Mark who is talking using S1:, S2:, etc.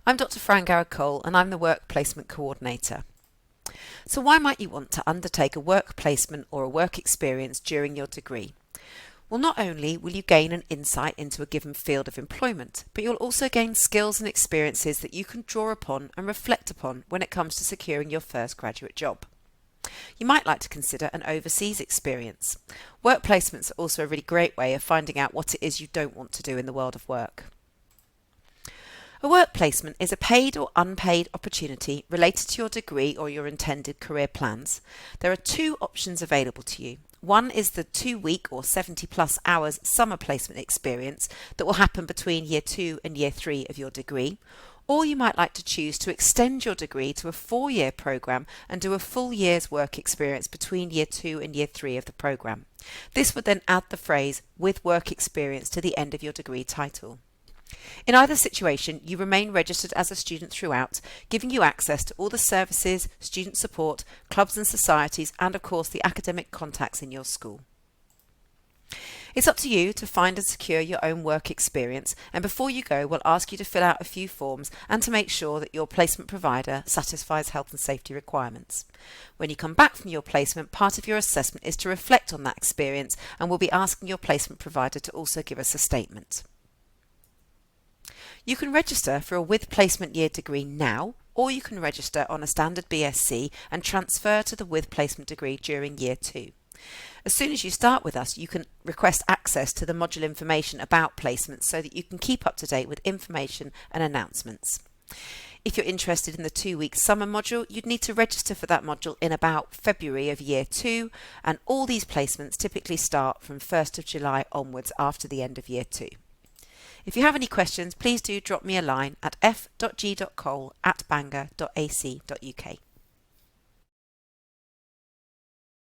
S1: I'm Dr. Fran Garrad-Cole and I'm the Work Placement Coordinator. So why might you want to undertake a work placement or a work experience during your degree? Well, not only will you gain an insight into a given field of employment, but you'll also gain skills and experiences that you can draw upon and reflect upon when it comes to securing your first graduate job. You might like to consider an overseas experience. Work placements are also a really great way of finding out what it is you don't want to do in the world of work. A work placement is a paid or unpaid opportunity related to your degree or your intended career plans. There are two options available to you. One is the 2-week or 70+ hours summer placement experience that will happen between year 2 and year 3 of your degree. Or you might like to choose to extend your degree to a 4-year programme and do a full year's work experience between year 2 and year 3 of the programme. This would then add the phrase "with work experience" to the end of your degree title. In either situation, you remain registered as a student throughout, giving you access to all the services, student support, clubs and societies, and of course the academic contacts in your school. It's up to you to find and secure your own work experience, and before you go, we'll ask you to fill out a few forms and to make sure that your placement provider satisfies health and safety requirements. When you come back from your placement, part of your assessment is to reflect on that experience, and we'll be asking your placement provider to also give us a statement. You can register for a with placement year degree now, or you can register on a standard BSc and transfer to the with placement degree during year 2. As soon as you start with us, you can request access to the module information about placements so that you can keep up to date with information and announcements. If you're interested in the 2-week summer module, you'd need to register for that module in about February of year 2, and all these placements typically start from 1st of July onwards after the end of year 2. If you have any questions, please do drop me a line at f.g.cole@bangor.ac.uk.